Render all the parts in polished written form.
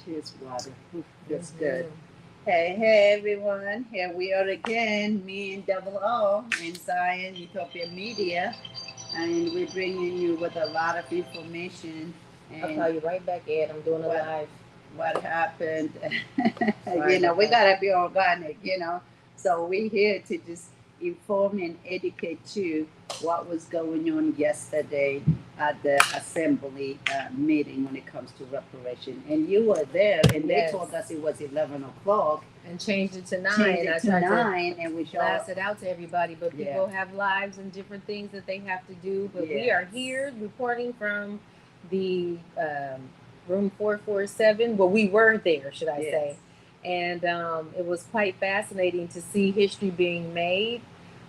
Cheers, water. Ooh, that's good. Hey, everyone. Here we are again, me and Double O in Zion Utopia Media. And we're bringing you with a lot of information I'll and call you right back, Ed. I'm doing a what live. what happened. Sorry about We that. gotta be organic. So we're here to just inform and educate you what was going on yesterday at the assembly meeting when it comes to reparation. And you were there, and they Yes. told us it was 11 o'clock. And changed it to 9. Changed I it to tried to 9, and we blast it out to everybody, but Yeah. people have lives and different things that they have to do. But we Yes. are here reporting from the room 447. Well, we were there, should I Yes. say. And it was quite fascinating to see history being made.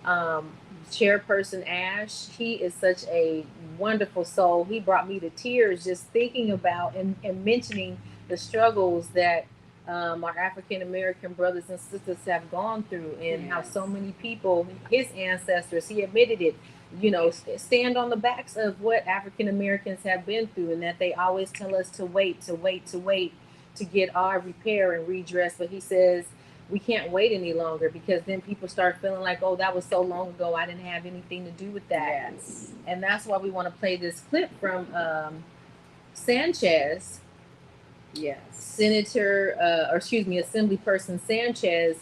Um, Chairperson Ash, he is such a wonderful soul. He brought me to tears just thinking about and mentioning the struggles that our African American brothers and sisters have gone through, and how so many people, his ancestors, he admitted it, stand on the backs of what African Americans have been through, and that they always tell us to wait, to wait, to wait to get our repair and redress. But he says we can't wait any longer, because then people start feeling like, oh, that was so long ago, I didn't have anything to do with that. Yes. And that's why we want to play this clip from Sanchez, Yes. Senator, or excuse me, Assemblyperson Sanchez.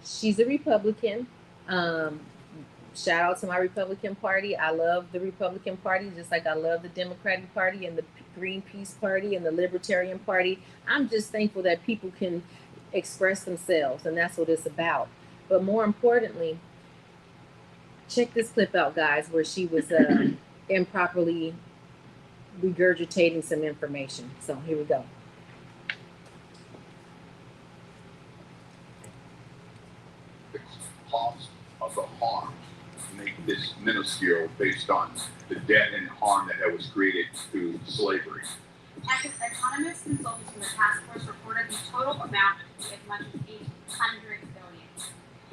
She's a Republican. Um, Shout out to my Republican Party. I love the Republican Party just like I love the Democratic Party and the Greenpeace Party and the Libertarian Party. I'm just thankful that people can express themselves, and that's what it's about. But more importantly, check this clip out, guys, where she was improperly regurgitating some information. So here we go. The cost of the harm make this minuscule based on the debt and harm that was created through slavery. Economists consulted from the task force reported the total amount to be as much as $800 billion.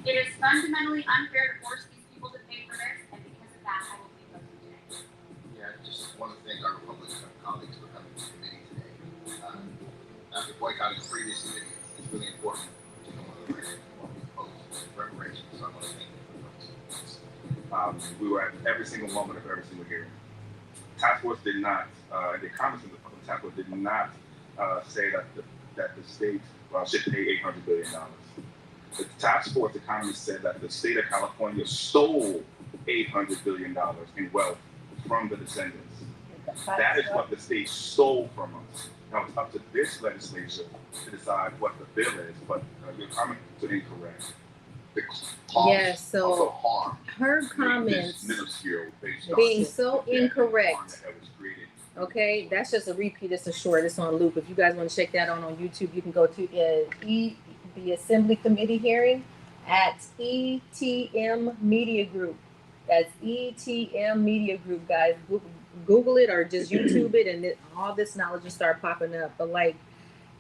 It is fundamentally unfair to force these people to pay for this, and because of that, I will be voting today. Yeah, I just want to thank our Republican colleagues for coming to the committee today. After boycotting the previous committee, it's really important to know what the reparation. So I want to thank you for those. We were at every single moment of every single hearing. Task force did not, the comments of the task force did not say that the state should pay $800 billion. The task force economists said that the state of California stole $800 billion in wealth from the descendants. That is what the state stole from us. Now it's up to this legislature to decide what the bill is, but your comments are incorrect. The cost Yes, so of the harm her make comments this minuscule based being on so the debt and incorrect. harm that was created. Okay, that's just a repeat. It's a short. It's on loop. If you guys want to check that on YouTube, you can go to the Assembly Committee hearing at ETM Media Group. That's ETM Media Group, guys. Google it or just YouTube it, and all this knowledge will start popping up. But like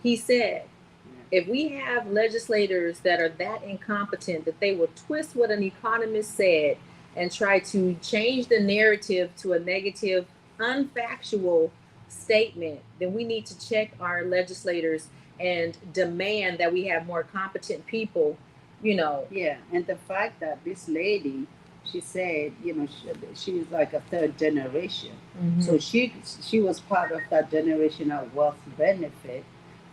he said, if we have legislators that are that incompetent that they will twist what an economist said and try to change the narrative to a negative, unfactual statement, then we need to check our legislators and demand that we have more competent people, Yeah, and the fact that this lady, she said, she's like a third generation. Mm-hmm. So she was part of that generational wealth benefit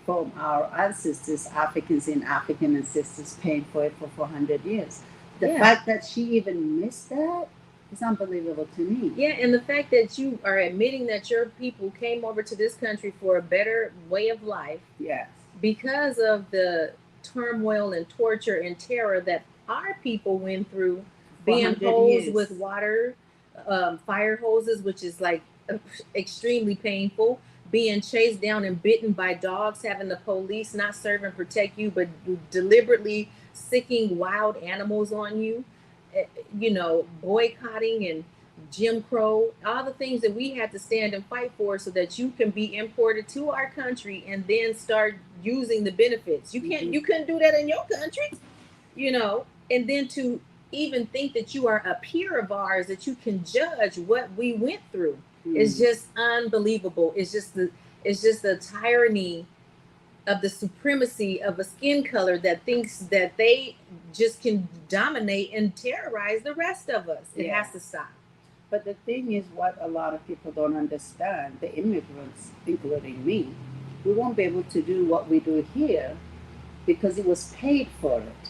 from our ancestors, Africans and African ancestors paying for it for 400 years. The fact that she even missed that is unbelievable to me. Yeah, and the fact that you are admitting that your people came over to this country for a better way of life. Yes. Because of the turmoil and torture and terror that our people went through, being hosed with water, fire hoses, which is like extremely painful, being chased down and bitten by dogs, having the police not serve and protect you, but deliberately sicking wild animals on you, boycotting and Jim Crow, all the things that we had to stand and fight for so that you can be imported to our country and then start using the benefits. You couldn't do that in your country, and then to even think that you are a peer of ours, that you can judge what we went through. It's just unbelievable. It's just the tyranny of the supremacy of a skin color that thinks that they just can dominate and terrorize the rest of us. It Yeah. has to stop. But the thing is, what a lot of people don't understand, the immigrants, including me, we won't be able to do what we do here because it was paid for it.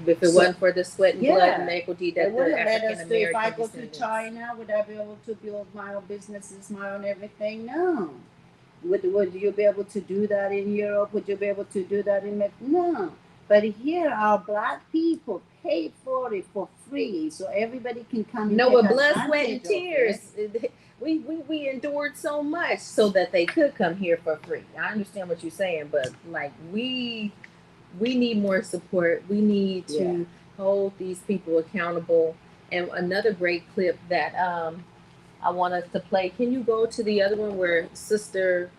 If it So- wasn't for the sweat and blood Yeah. and equity They that the wouldn't let African us do. If I American go to China, would I be able to build my own businesses, my own everything? No. Would you be able to do that in Europe? Would you be able to do that in Mexico? No. But here, our black people paid for it for free, so everybody can come and no, take with blood, sweat, and advantage of it. tears. We endured so much so that they could come here for free. I understand what you're saying, but like we need more support. We need to Yeah. hold these people accountable. And another great clip that I want us to play. Can you go to the other one where Sister?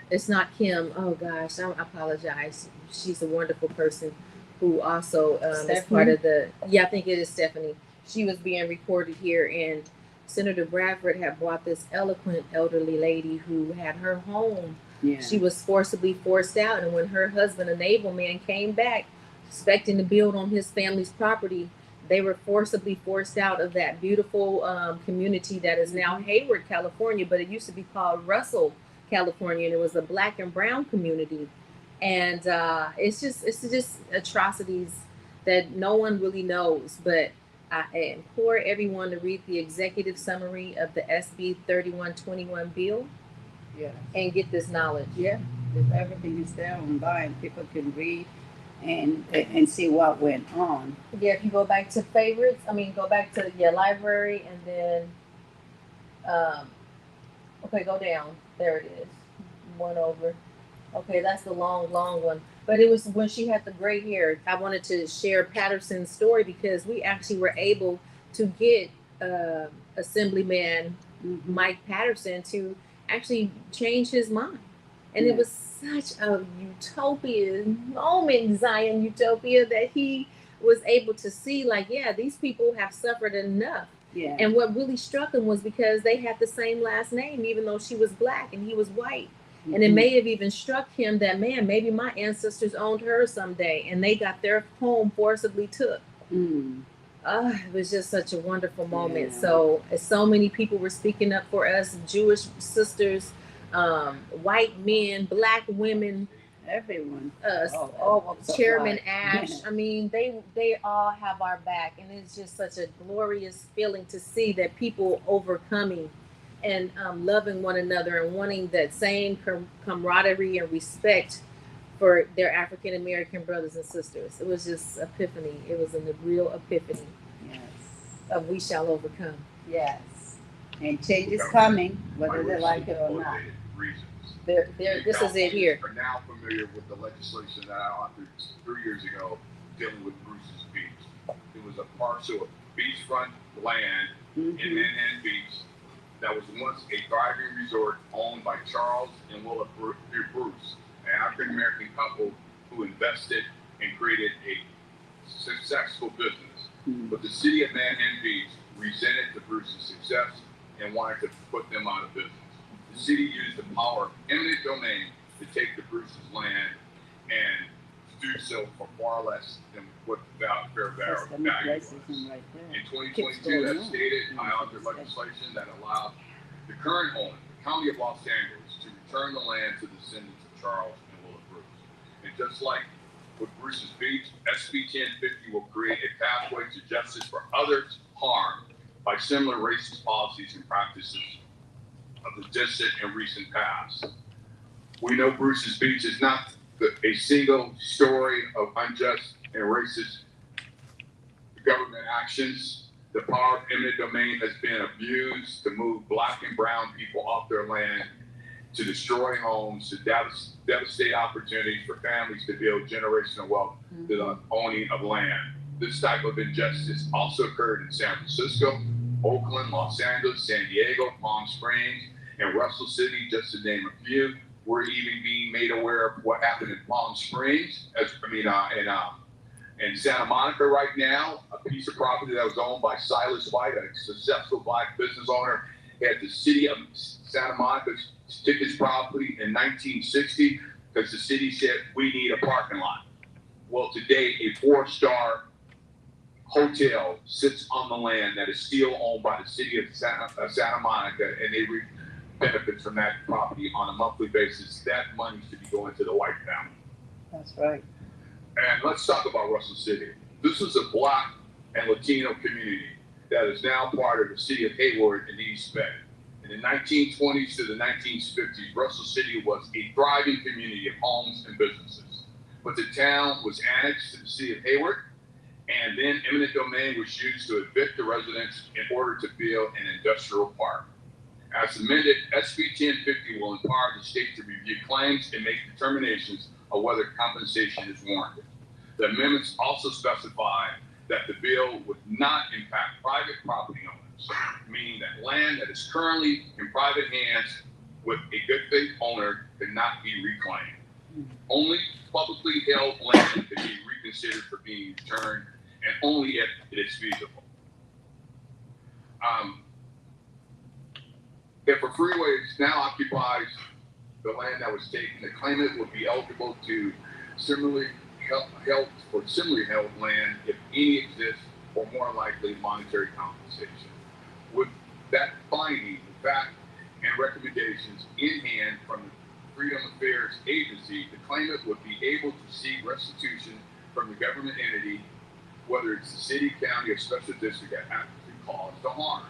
It's not Kim. Oh gosh, I apologize. She's a wonderful person who also is part of the. Yeah, I think it is Stephanie. She was being recorded here, and Senator Bradford had brought this eloquent elderly lady who had her home. Yeah. She was forced out, and when her husband, a naval man, came back expecting to build on his family's property, they were forcibly forced out of that beautiful community that is now Hayward, California, but it used to be called Russell, California, and it was a black and brown community. And it's just atrocities that no one really knows. But I implore everyone to read the executive summary of the SB 3121 bill Yeah. and get this knowledge. Yeah. If everything is there online, people can read and see what went on. Yeah, if you go back to favorites, go back to library, and then okay, go down. There it is. One over. Okay, that's the long one. But it was when she had the gray hair. I wanted to share Patterson's story because we actually were able to get Assemblyman Mike Patterson to actually change his mind. And it was such a utopian moment, Zion Utopia, that he was able to see, like, yeah, these people have suffered enough. Yeah. And what really struck him was because they had the same last name, even though she was black and he was white. And it may have even struck him that, man, maybe my ancestors owned her someday, and they got their home forcibly took. It was just such a wonderful moment. Yeah. So many people were speaking up for us, Jewish sisters, white men, black women, Everyone. Chairman Ash. I mean, they all have our back, and it's just such a glorious feeling to see that people overcoming and loving one another and wanting that same camaraderie and respect for their African American brothers and sisters. It was just epiphany. It was a real epiphany. Yes. Of we shall overcome. Yes. And change is coming, whether they like it or not. This is it here. Are now familiar with the legislation that I authored 3 years ago dealing with Bruce's Beach. It was a parcel of beachfront land in Manhattan Beach that was once a thriving resort owned by Charles and Willa Bruce, an African American couple who invested and created a successful business. But the city of Manhattan Beach resented the Bruce's success and wanted to put them out of business. The city used the power of eminent domain to take the Bruce's land and do so for far less than what the fair value was. In 2022, as stated, I authored legislation that allowed the current owner, the County of Los Angeles, to return the land to the descendants of Charles and Willa Bruce. And just like with Bruce's Beach, SB 1050 will create a pathway to justice for others harmed by similar racist policies and practices of the distant and recent past. We know Bruce's Beach is not a single story of unjust and racist government actions. The power of eminent domain has been abused to move black and brown people off their land, to destroy homes, to devastate opportunities for families to build generational wealth through the owning of land. This type of injustice also occurred in San Francisco, Oakland, Los Angeles, San Diego, Palm Springs, and Russell City, just to name a few. We're even being made aware of what happened in Palm Springs, in Santa Monica right now, a piece of property that was owned by Silas White, a successful black business owner, had the city of Santa Monica took his property in 1960 because the city said we need a parking lot. Well, today a 4-star hotel sits on the land that is still owned by the city of Santa Monica, and they reap benefits from that property on a monthly basis. That money should be going to the White family. That's right. And let's talk about Russell City. This is a Black and Latino community that is now part of the city of Hayward in the East Bay. In the 1920s to the 1950s, Russell City was a thriving community of homes and businesses. But the town was annexed to the city of Hayward, and then eminent domain was used to evict the residents in order to build an industrial park. As amended, SB 1050 will empower the state to review claims and make determinations of whether compensation is warranted. The amendments also specify that the bill would not impact private property owners, meaning that land that is currently in private hands with a good faith owner cannot be reclaimed. Only publicly held land can be reconsidered for being returned, and only if it is feasible. If a freeway now occupies the land that was taken, the claimant would be eligible to similarly held land if any exists, or more likely monetary compensation. With that finding, the fact and recommendations in hand from the Freedom Affairs Agency, the claimant would be able to seek restitution from the government entity, whether it's the city, county, or special district that actually caused the harm.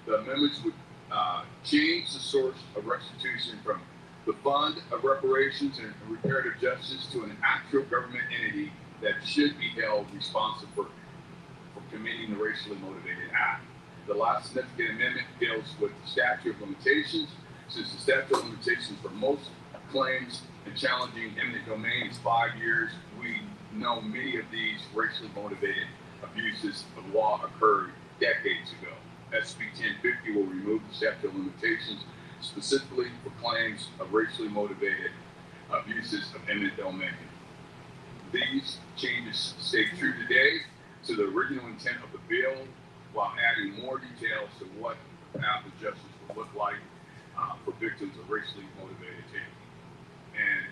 The amendments would change the source of restitution from the Fund of Reparations and Reparative Justice to an actual government entity that should be held responsible for committing the racially motivated act. The last significant amendment deals with the statute of limitations. Since the statute of limitations for most claims and challenging eminent domain is 5 years, we know many of these racially motivated abuses of law occurred decades ago. SB 1050 will remove the statute of limitations specifically for claims of racially motivated abuses of eminent domain. These changes stay true today to the original intent of the bill, while adding more details to what the path of justice would look like for victims of racially motivated taking. And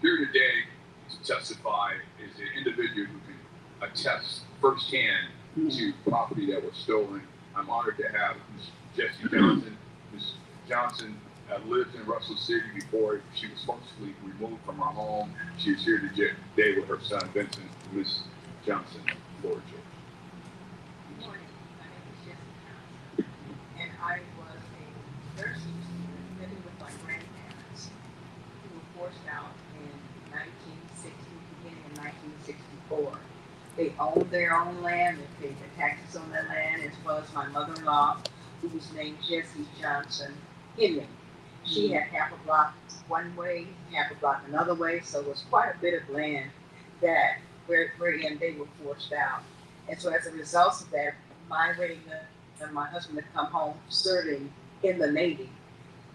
here today to testify is an individual who can attest firsthand to property that was stolen. I'm honored to have Ms. Jessie Johnson. Ms. Johnson lived in Russell City before she was forcibly removed from her home. She is here today with her son, Vincent. Ms. Johnson, floor is yours. Good morning. My name is Jessie Johnson, and I was a nursing student living with my grandparents who were forced out in 1960, beginning in 1964. They owned their own land, they paid the taxes on their land, as well as my mother-in-law, who was named Jessie Johnson Henry. She had half a block one way, half a block another way, so it was quite a bit of land that wherein they were forced out. And so as a result of that, my waiting and my husband had come home serving in the Navy.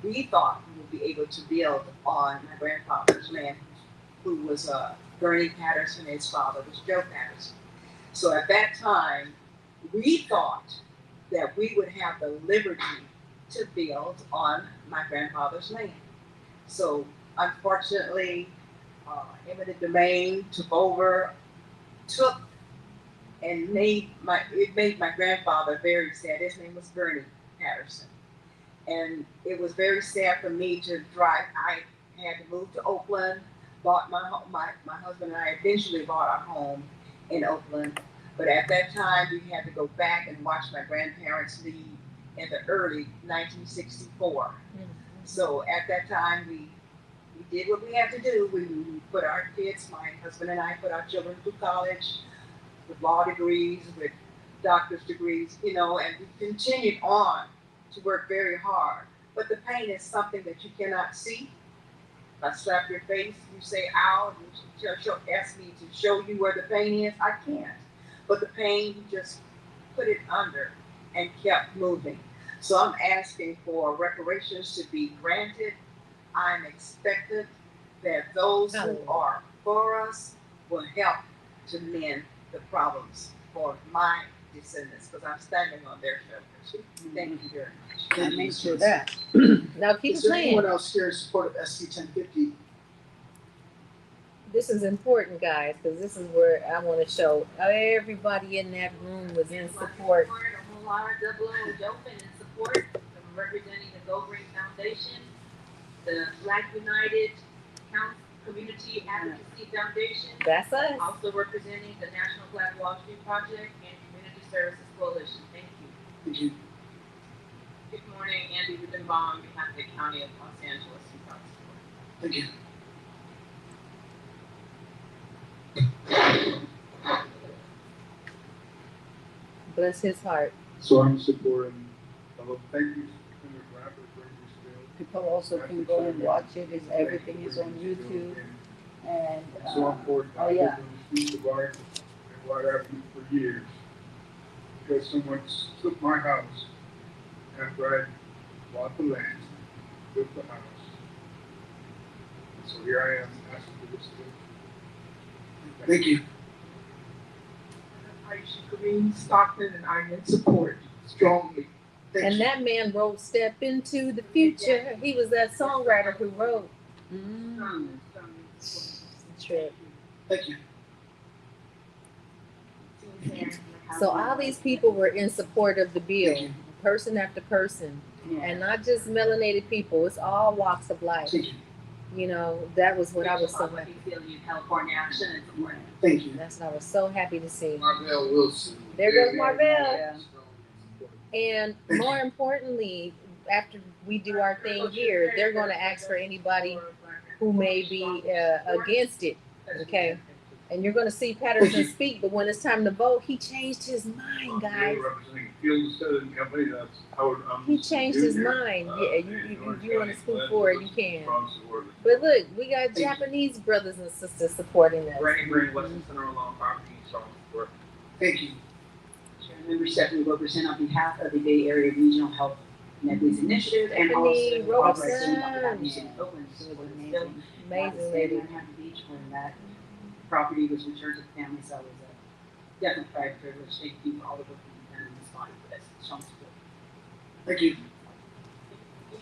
We thought we would be able to build on my grandfather's land, who was Bernie Patterson, his father was Joe Patterson. So at that time, we thought that we would have the liberty to build on my grandfather's land. So unfortunately, eminent domain took and made my grandfather very sad. His name was Bernie Patterson. And it was very sad for me to drive. I had to move to Oakland, bought my husband and I eventually bought our home in Oakland. But at that time, we had to go back and watch my grandparents leave in the early 1964. Mm-hmm. So at that time, we did what we had to do. We put our kids, my husband and I put our children through college with law degrees, with doctor's degrees, and we continued on to work very hard. But the pain is something that you cannot see. I slap your face, you say, ow, you ask me to show you where the pain is. I can't. But the pain, you just put it under and kept moving. So I'm asking for reparations to be granted. I'm expectant that those who are for us will help to mend the problems for my descendants, because I'm standing on their shoulders. Thank you very much. I made sure that. Now keep Is it there anyone playing. else here in support of SB 1050? This is important, guys, because this is where I want to show everybody in that room was in support. Open in support of representing the Go Green Foundation, the Black United Community Advocacy Foundation, That's us. also representing the National Black Wall Street Project and Community Services Coalition. Thank you. Thank you. Good morning, Andy Rubenbaum on behalf of the County of Los Angeles. Thank you. Bless his heart. So I'm supporting, thank you, Senator Bradford, for bringing this bill. People also can go and watch it. Everything is on YouTube. And So I'm for it. oh yeah. I've been on the streets of Arkansas and White Avenue for years. Because someone took my house after I bought the land, built the house. So here I am asking for this bill. Thank you. Aisha Green Stockton, and I'm in support strongly. Thank And you. that man wrote "Step into the Future." He was that songwriter who wrote. Trip. Thank you. So all these people were in support of the bill, Thank you. person after person, Yeah. and not just melanated people. It's all walks of life. Thank you. You know, that was what I was so happy. California Action and support. Thank you. That's what I was so happy to see. Marvell Wilson. There goes Marvell. Yeah. And more importantly, after we do our thing here, they're going to ask for anybody who may be against it. Okay. And you're going to see Patterson speak, but when it's time to vote, he changed his mind, guys. Representing Field Study Company, that's how He changed his mind. Yeah, if you want to speak for it, you can. But look, we got Japanese brothers and sisters supporting us. Brandon Green, Western Center Lawn Property, strong support. Thank you. Member Stephanie Roberson on behalf of the Bay Area Regional Health Inequities Initiative and Stephanie also Roberson. Roberson on behalf of the City of Oakland. It was Amazing. Amazing lady. Manhattan Beach when that property was returned to the family, so it was a definite pride privilege. Thank you for all the work you've done in this body for this strong support. Thank you.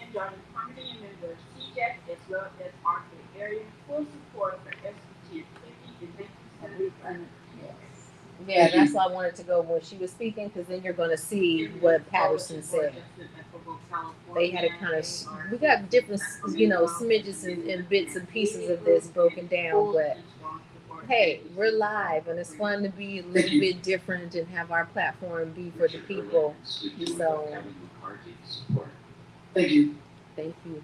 And Jordan Carmody and member CJEC as well as our Bay Area full support for SBT 50 and thank you, Senator. Yeah, that's why I wanted to go when she was speaking, because then you're going to see what Patterson said. They had a kind of, we got different, you know, smidges and bits and pieces of this broken down, but hey, we're live and it's fun to be a little bit different and have our platform be for the people. So, Thank you. thank you.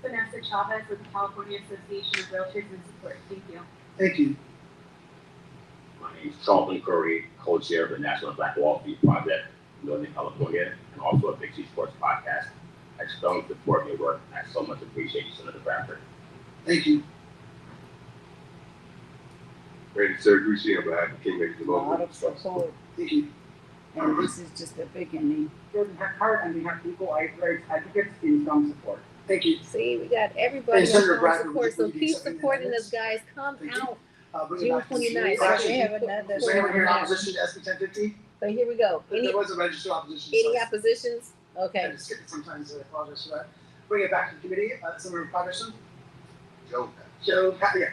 Vanessa Chavez with the California Association of Realtors in support. Thank you. Thank you. My name is Charlton Curry, co-chair of the National Black Wall Street Project in Northern California, and also a Big C Sports podcast. I strongly support your work, and I so much appreciate you, Senator Bradford. Thank you. Randy Sergucci on behalf of Kingmakers A lot Local. of support. Thank you. And this is just the beginning. Jordan Hart on behalf of Equal Rights Advocates in strong support. Thank you. See, we got everybody in And Senator strong Bradford, support, so would you keep accept supporting minutes? us, guys. Come Thank you. out Bring it June back to the 29th. series. Actually, Actually, have another is there anyone here in one. opposition to SB 1050? But here we go. There was a registered opposition. Any so oppositions? I Okay. had to skip it sometimes, so I apologize for that. Bring it back to the committee. Senator Patterson. Joe. Joe Yes.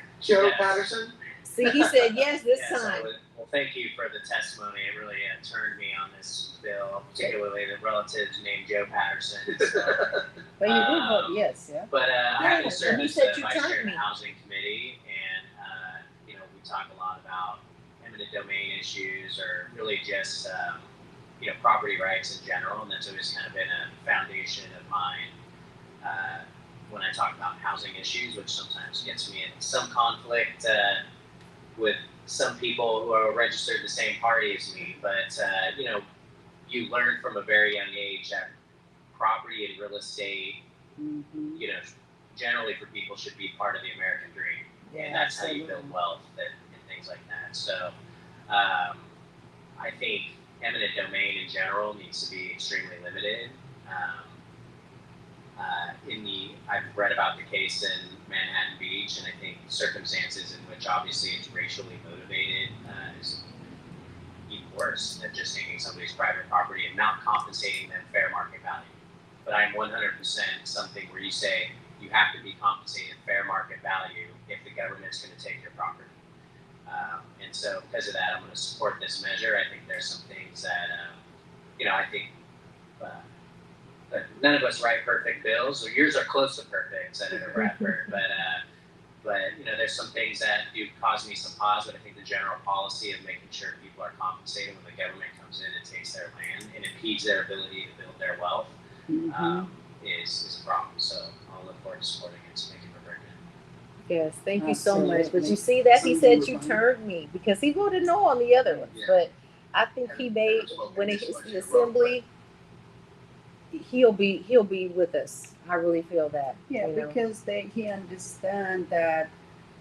Patterson. See, he said yes this Yes, time. well, thank you for the testimony. It really turned me on this bill, particularly the relative named Joe Patterson. So, But you will vote yes, yeah? but I have to Yeah, serve and you as said the you vice turned chair of the me. housing committee, and you know, we talk a lot about eminent domain issues, or really just you know, property rights in general, and that's always kind of been a foundation of mine. When I talk about housing issues, which sometimes gets me in some conflict with some people who are registered the same party as me, but you know, you learn from a very young age that property and real estate, Mm-hmm. you know, generally for people should be part of the American dream, Yeah, and that's how you absolutely. build wealth and things like that. So, I think eminent domain in general needs to be extremely limited. I've read about the case in Manhattan Beach, and I think circumstances in which obviously it's racially motivated is worse than just taking somebody's private property and not compensating them fair market value. But I'm 100% something where you say you have to be compensated fair market value if the government's going to take your property. And so because of that, I'm going to support this measure. I think there's some things that, I think none of us write perfect bills. Or yours are close to perfect, Senator Bradford. But there's some things that do cause me some pause. But I think the general policy of making sure people are compensated when the government comes in and takes their land and impedes their ability to build their wealth is a problem. So I'll look forward to supporting it. So thank you for bringing it. Yes, thank you so Absolutely. much. But you see that he said you turned me because he voted no on the other one. Yeah. But I think he made when it hits the assembly, he'll be with us. I really feel that. Yeah, because he understand that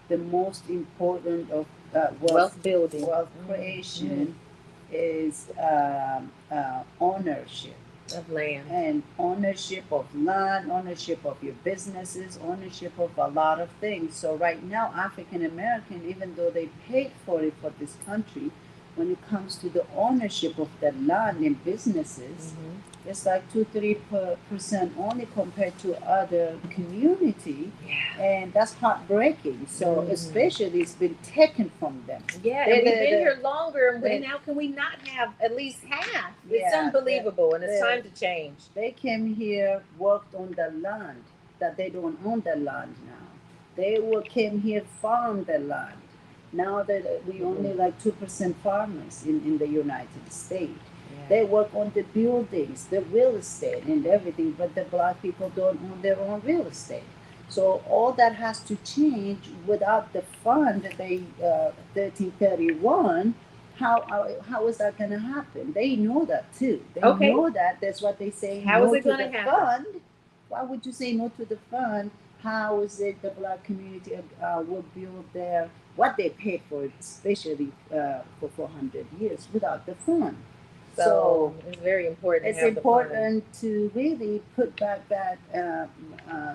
the most important of wealth building, wealth creation is ownership of land and ownership of land, ownership of your businesses, ownership of a lot of things. So right now, African American, even though they paid for it for this country, when it comes to the ownership of the land and businesses, it's like 2-3% only compared to other community, and that's heartbreaking. So especially it's been taken from them. Yeah, and we've been here longer, and how can we not have at least half? It's unbelievable, and it's time to change. They came here, worked on the land that they don't own the land now. They came here, farmed the land. Now that we only like 2% farmers in the United States. They work on the buildings, the real estate and everything, but the black people don't own their own real estate. So all that has to change. Without the fund, 1331, how is that going to happen? They know that too. They know that. That's what they say. How is it going to happen? Fund. Why would you say no to the fund? How is it the black community will build what they paid for, especially for 400 years, without the fund? So it's very important. It's important to really put back that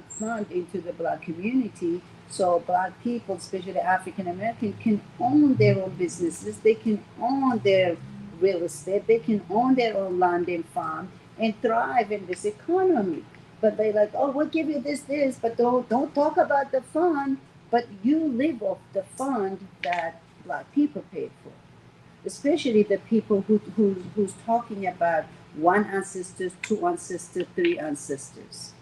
fund into the black community, so black people, especially African American, can own their own businesses. They can own their real estate. They can own their own land and farm and thrive in this economy. But they like, oh, we'll give you this, but don't talk about the fund. But you live off the fund that black people paid for. Especially the people who's talking about one ancestor, two ancestors, three ancestors.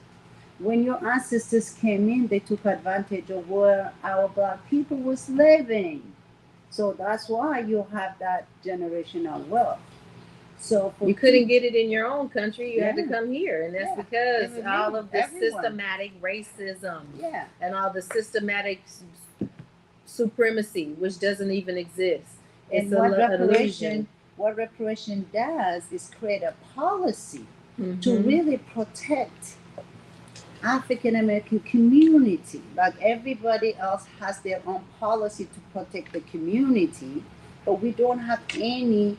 When your ancestors came in, they took advantage of where our black people was living. So that's why you have that generational wealth. So you couldn't get it in your own country. You had to come here, and that's because all of the systematic racism and all the systematic supremacy, which doesn't even exist. And what reparation does is create a policy to really protect African American community. Like everybody else has their own policy to protect the community, but we don't have anything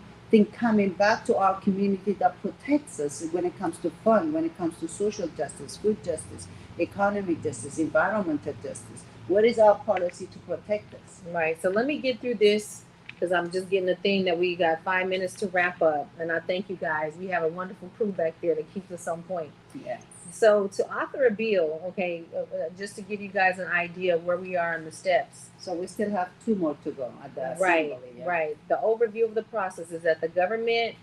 coming back to our community that protects us when it comes to fund, when it comes to social justice, food justice, economic justice, environmental justice. What is our policy to protect us? Right. So let me get through this, because I'm just getting the thing that we got 5 minutes to wrap up. And I thank you guys. We have a wonderful crew back there that keeps us on point. Yes. So to author a bill, just to give you guys an idea of where we are in the steps. So we still have 2 more to go at the assembly. Yeah. Right. The overview of the process is that the government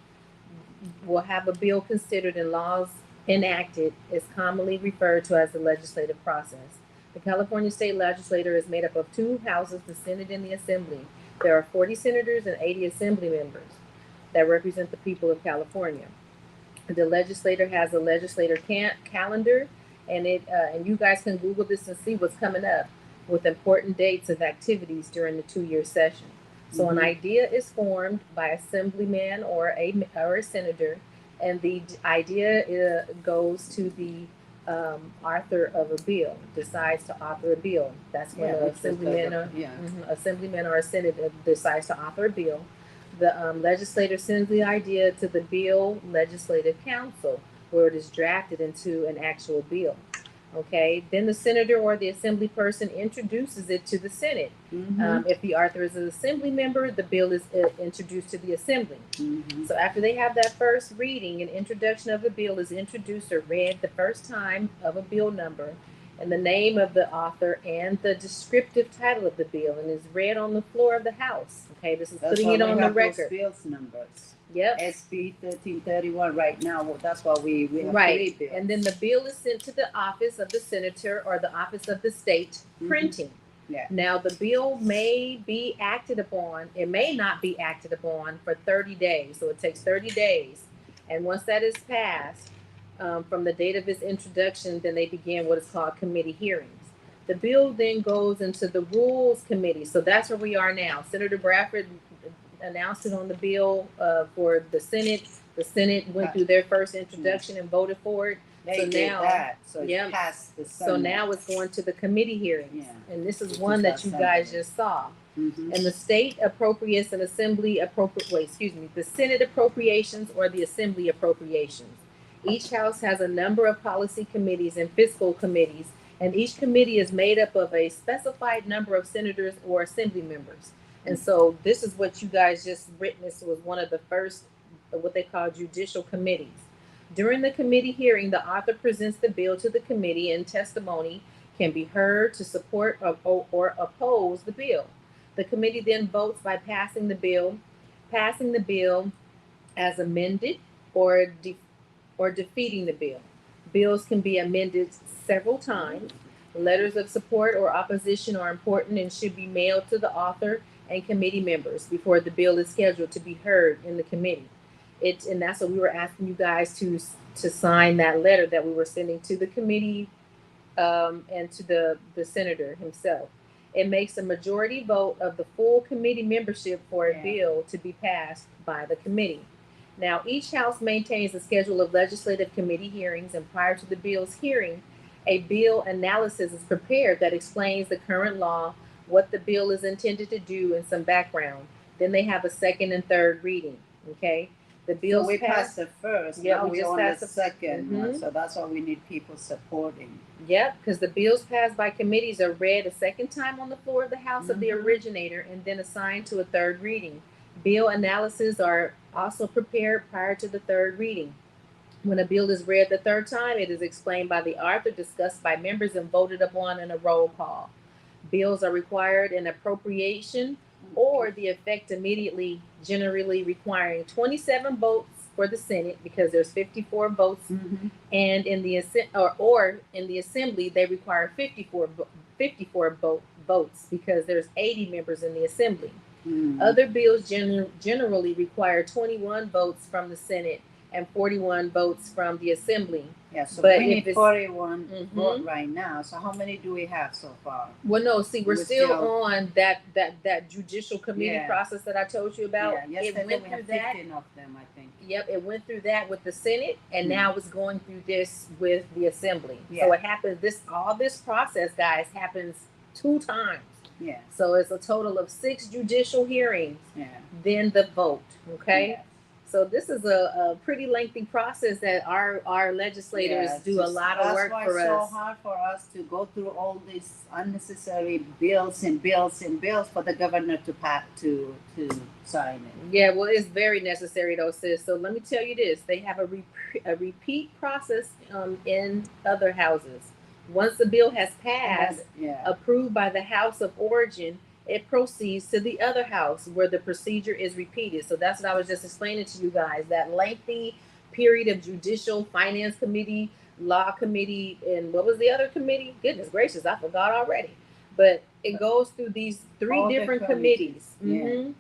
will have a bill considered and laws enacted, is commonly referred to as the legislative process. The California State Legislature is made up of 2 houses, the Senate and the Assembly. There are 40 senators and 80 assembly members that represent the people of California. The legislator has a legislator calendar, and you guys can Google this and see what's coming up with important dates of activities during the 2-year session. So an idea is formed by assemblyman or a senator, and the idea goes to the author of a bill, decides to author a bill. That's when an assemblyman or a senator decides to author a bill. The legislator sends the idea to the bill legislative council, where it is drafted into an actual bill. Okay, then the senator or the assembly person introduces it to the Senate. If the author is an assembly member, the bill is introduced to the assembly. So after they have that first reading, an introduction of the bill is introduced or read the first time of a bill number and the name of the author and the descriptive title of the bill, and is read on the floor of the House. Okay, this is putting it on the record. Bills numbers. Yep. SB 1331 right now. Well, that's why we have Right. 3 bills. And then the bill is sent to the office of the senator or the office of the state printing. Yeah. Now the bill may be acted upon. It may not be acted upon for 30 days. So it takes 30 days. And once that is passed, from the date of its introduction, then they begin what is called committee hearings. The bill then goes into the Rules Committee. So that's where we are now. Senator Bradford announced it on the bill for the Senate. The Senate went through their first introduction and voted for it. They did now, that. So it passed the Senate. So now it's going to the committee hearings. Yeah. And this is one that you guys just saw. And the state appropriates and assembly the Senate appropriations or the assembly appropriations. Each house has a number of policy committees and fiscal committees, and each committee is made up of a specified number of senators or assembly members. And so this is what you guys just witnessed was one of the first, what they call judicial committees. During the committee hearing, the author presents the bill to the committee and testimony can be heard to support or oppose the bill. The committee then votes by passing the bill as amended or defeating the bill. Bills can be amended several times. Letters of support or opposition are important and should be mailed to the author and committee members before the bill is scheduled to be heard in the committee. And that's what we were asking you guys to sign that letter that we were sending to the committee and to the senator himself. It makes a majority vote of the full committee membership for a bill to be passed by the committee. Now, each house maintains a schedule of legislative committee hearings, and prior to the bill's hearing, a bill analysis is prepared that explains the current law, what the bill is intended to do, and some background. Then they have a second and third reading. Okay, the bill we passed the first. Yeah, now we we're just on passed the the second one. So that's why we need people supporting. Yep, because the bills passed by committees are read a second time on the floor of the House of the originator and then assigned to a third reading. Bill analyses are also prepared prior to the third reading. When a bill is read the third time, it is explained by the author, discussed by members, and voted upon in a roll call. Bills are required in appropriation or the effect immediately, generally requiring 27 votes for the Senate because there's 54 votes, and in the in the Assembly they require 54 votes because there's 80 members in the Assembly. Other bills generally require 21 votes from the Senate and 41 votes from the Assembly. Yeah, so but we need 41 vote right now. So how many do we have so far? Well, no, see, we're still on that judicial committee process that I told you about. Yeah, yesterday we have 15 of them, I think. Yep, it went through that with the Senate, and now it's going through this with the Assembly. So it happens, all this process, guys, happens 2 times. Yeah. So it's a total of 6 judicial hearings, then the vote, okay? Yeah. So this is a pretty lengthy process that our legislators do a lot of work for us. That's why it's so hard for us to go through all these unnecessary bills and bills and bills for the governor to sign it. Yeah, well, it's very necessary though, sis. So let me tell you this: they have a repeat process in other houses. Once the bill has passed, approved by the House of Origin, it proceeds to the other house where the procedure is repeated. So that's what I was just explaining to you guys, that lengthy period of judicial, finance committee, law committee, and what was the other committee? Goodness gracious, I forgot already. But it goes through these 3 different committees. The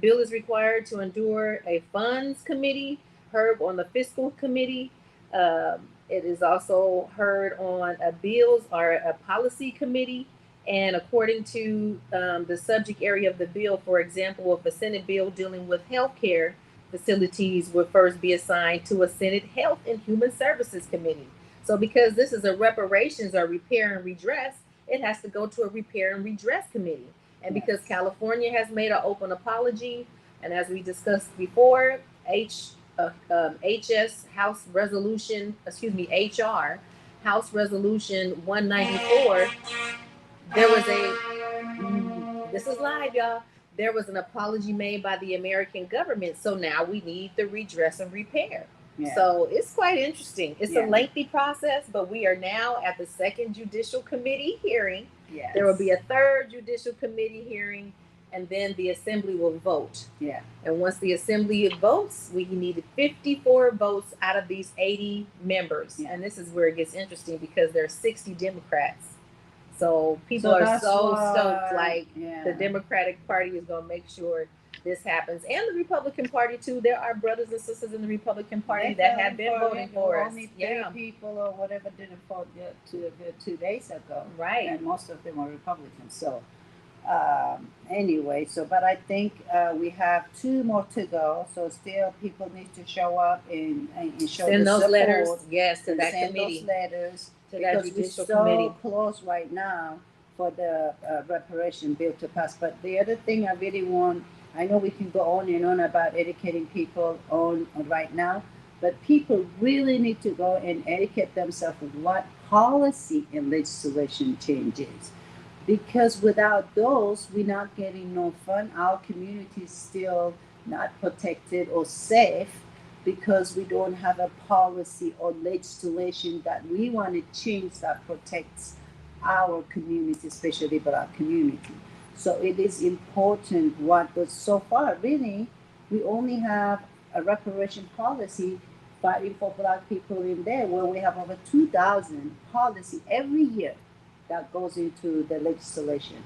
bill is required to endure a funds committee, heard on the fiscal committee. It is also heard on a bills or a policy committee. And according to the subject area of the bill, for example, if a Senate bill dealing with healthcare facilities would first be assigned to a Senate Health and Human Services Committee. So because this is a reparations or repair and redress, it has to go to a repair and redress committee. And because California has made an open apology, and as we discussed before, HS House Resolution, HR House Resolution 194, there was this is live, y'all. There was an apology made by the American government. So now we need the redress and repair. Yeah. So it's quite interesting. It's Yeah. a lengthy process, but we are now at the second Judicial Committee hearing. Yes. There will be a third Judicial Committee hearing, and then the Assembly will vote. Yeah. And once the Assembly votes, we needed 54 votes out of these 80 members. Yeah. And this is where it gets interesting because there are 60 Democrats. So people are that's so why- stoked, like yeah. the Democratic Party is going to make sure this happens. And the Republican Party, too. There are brothers and sisters in the Republican Party that have been voting for us. Only 30 people or whatever didn't vote 2 days ago. Right. And most of them are Republicans. So anyway, but I think we have 2 more to go. So still people need to show up and show send the those support. letters, yes, to And that send committee. those letters. To that Because Judicial we're so Committee. close right now for the reparation bill to pass. But the other thing I really want, I know we can go on and on about educating people on right now, but people really need to go and educate themselves on what policy and legislation changes. Because without those, we're not getting no fun. Our community is still not protected or safe because we don't have a policy or legislation that we want to change that protects our community, especially Black community. So it is important but so far, really, we only have a reparation policy fighting for Black people in there where we have over 2,000 policy every year that goes into the legislation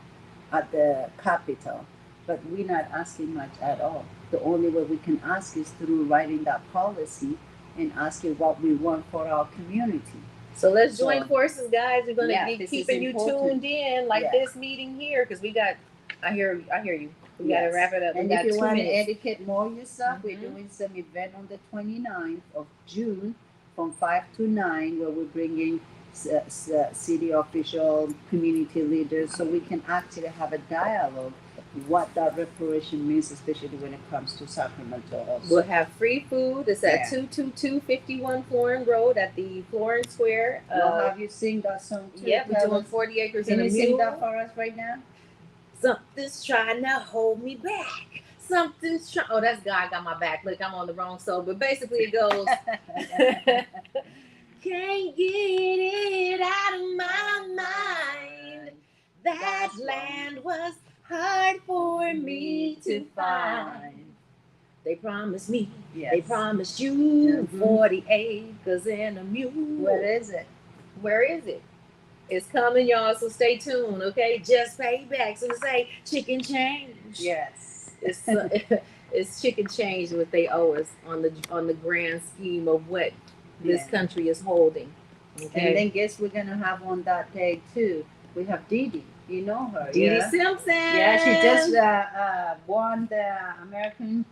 at the Capitol. But we're not asking much at all. The only way we can ask is through writing that policy and asking what we want for our community. So let's join forces, guys. We're going to be this is keeping you important. tuned in, like this meeting here, because we got. I hear you. We got to wrap it up. And we if got you 2 want to minutes. educate more yourself, we're doing some event on the 29th of June from 5 to 9, where we're bringing city official, community leaders, so we can actually have a dialogue what that reparation means, especially when it comes to Sacramento also. We'll have free food. It's at 22251 Florin Road at the Florin Square. We'll have you sing that song too. Yeah, we're doing 40 acres Can and a you mule. sing that for us right now? Something's trying to hold me back. Something's trying. Oh, that's God got my back. Look, I'm on the wrong song, but basically it goes. Can't get it out of my mind. That land was hard for me to find. They promised me. Yes. They promised you 40 acres and a mule. Where is it? Where is it? It's coming, y'all. So stay tuned, okay? Just pay back. So say chicken change. Yes. It's chicken change what they owe us on the grand scheme of what this country is holding. Okay. And then guess we're gonna have on that day too. We have Dee Dee. You know her. Dee Simpson. Yeah, she just won the American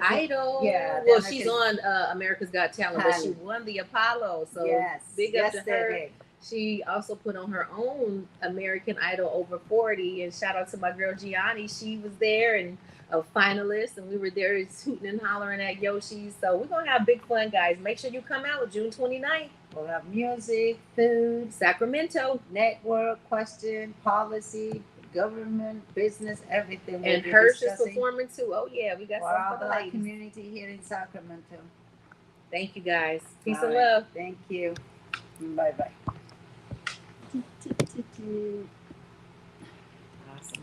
Idol. Yeah. Well, she's on America's Got Talent, but she won the Apollo. So big up to her. She also put on her own American Idol over 40, and shout out to my girl Gianni. She was there and a finalist, and we were there hooting and hollering at Yoshi's. So we're gonna have big fun, guys. Make sure you come out June 29th. We'll have music, food, Sacramento, network, question, policy, government, business, everything. And Hirsch is performing too. Oh yeah, we got some for the ladies. Community here in Sacramento. Thank you, guys. Peace and love. Thank you. Bye bye. Awesome.